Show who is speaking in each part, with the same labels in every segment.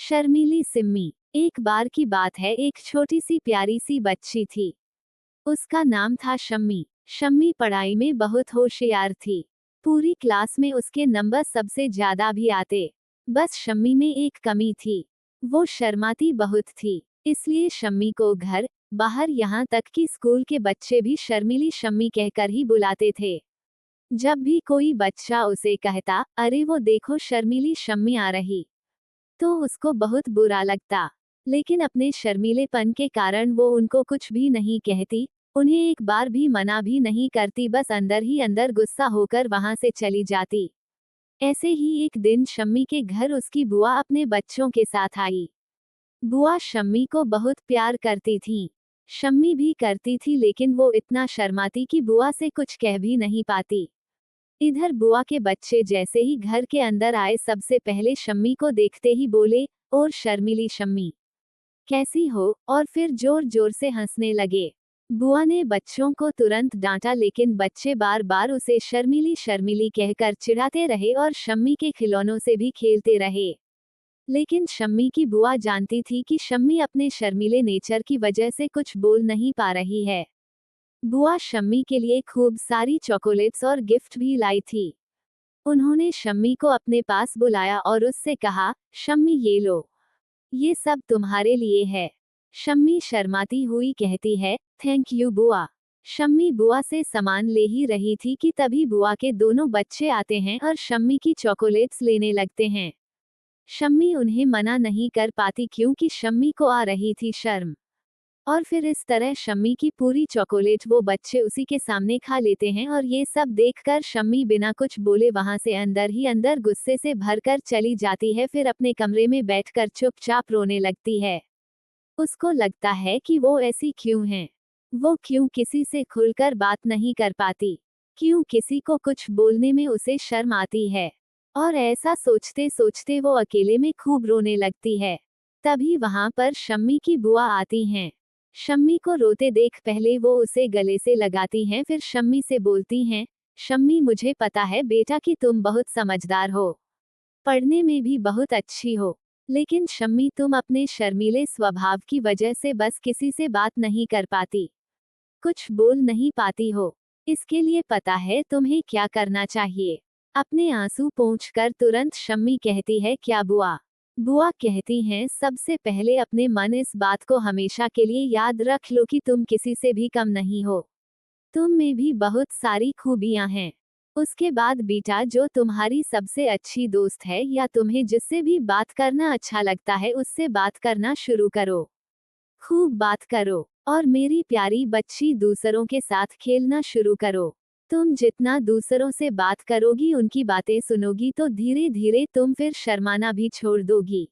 Speaker 1: शर्मीली सिम्मी। एक बार की बात है, एक छोटी सी प्यारी सी बच्ची थी। उसका नाम था शम्मी। शम्मी पढ़ाई में बहुत होशियार थी। पूरी क्लास में उसके नंबर सबसे ज्यादा भी आते। बस शम्मी में एक कमी थी। वो शर्माती बहुत थी। इसलिए शम्मी को घर, बाहर, यहाँ तक कि स्कूल के बच्चे भी शर्मीली शम्मी कहकर ही बुलाते थे। जब भी कोई बच्चा उसे कहता, अरे वो देखो शर्मीली शम्मी आ रही, तो उसको बहुत बुरा लगता। लेकिन अपने शर्मीलेपन के कारण वो उनको कुछ भी नहीं कहती, उन्हें एक बार भी मना भी नहीं करती, बस अंदर ही अंदर गुस्सा होकर वहां से चली जाती। ऐसे ही एक दिन शम्मी के घर उसकी बुआ अपने बच्चों के साथ आई। बुआ शम्मी को बहुत प्यार करती थी। शम्मी भी करती थी, लेकिन वो इतना शर्माती कि बुआ से कुछ कह भी नहीं पाती। इधर बुआ के बच्चे जैसे ही घर के अंदर आए, सबसे पहले शम्मी को देखते ही बोले, और शर्मीली शम्मी, कैसी हो, और फिर जोर जोर से हंसने लगे। बुआ ने बच्चों को तुरंत डांटा, लेकिन बच्चे बार बार उसे शर्मीली शर्मीली कहकर चिढ़ाते रहे और शम्मी के खिलौनों से भी खेलते रहे। लेकिन शम्मी की बुआ जानती थी कि शम्मी अपने शर्मीले नेचर की वजह से कुछ बोल नहीं पा रही है। बुआ शम्मी के लिए खूब सारी चॉकलेट्स और गिफ्ट भी लाई थी। उन्होंने शम्मी को अपने पास बुलाया और उससे कहा, शम्मी ये लो, ये सब तुम्हारे लिए है। शम्मी शर्माती हुई कहती है, थैंक यू बुआ। शम्मी बुआ से सामान ले ही रही थी कि तभी बुआ के दोनों बच्चे आते हैं और शम्मी की चॉकलेट्स लेने लगते हैं। शम्मी उन्हें मना नहीं कर पाती, क्योंकि शम्मी को आ रही थी शर्म। और फिर इस तरह शम्मी की पूरी चॉकलेट वो बच्चे उसी के सामने खा लेते हैं, और ये सब देखकर शम्मी बिना कुछ बोले वहां से अंदर ही अंदर गुस्से से भरकर चली जाती है। फिर अपने कमरे में बैठकर चुपचाप रोने लगती है। उसको लगता है कि वो ऐसी क्यों है, वो क्यों किसी से खुलकर बात नहीं कर पाती, क्यों किसी को कुछ बोलने में उसे शर्म आती है। और ऐसा सोचते सोचते वो अकेले में खूब रोने लगती है। तभी वहां पर शम्मी की बुआ आती हैं। शम्मी को रोते देख पहले वो उसे गले से लगाती हैं, फिर शम्मी से बोलती हैं, शम्मी मुझे पता है बेटा कि तुम बहुत समझदार हो, पढ़ने में भी बहुत अच्छी हो, लेकिन शम्मी तुम अपने शर्मीले स्वभाव की वजह से बस किसी से बात नहीं कर पाती, कुछ बोल नहीं पाती हो। इसके लिए पता है तुम्हें क्या करना चाहिए। अपने आंसू पोंछकर तुरंत शम्मी कहती है, क्या बुआ? बुआ कहती हैं, सबसे पहले अपने मन इस बात को हमेशा के लिए याद रख लो कि तुम किसी से भी कम नहीं हो, तुम में भी बहुत सारी खूबियां हैं। उसके बाद बेटा, जो तुम्हारी सबसे अच्छी दोस्त है या तुम्हें जिससे भी बात करना अच्छा लगता है, उससे बात करना शुरू करो, खूब बात करो। और मेरी प्यारी बच्ची, दूसरों के साथ खेलना शुरू करो। तुम जितना दूसरों से बात करोगी, उनकी बातें सुनोगी, तो धीरे धीरे तुम फिर शर्माना भी छोड़ दोगी।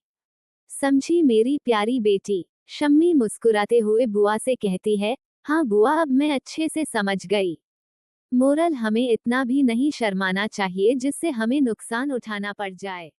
Speaker 1: समझी मेरी प्यारी बेटी? शम्मी मुस्कुराते हुए बुआ से कहती है, हाँ बुआ, अब मैं अच्छे से समझ गई। मोरल, हमें इतना भी नहीं शर्माना चाहिए जिससे हमें नुकसान उठाना पड़ जाए।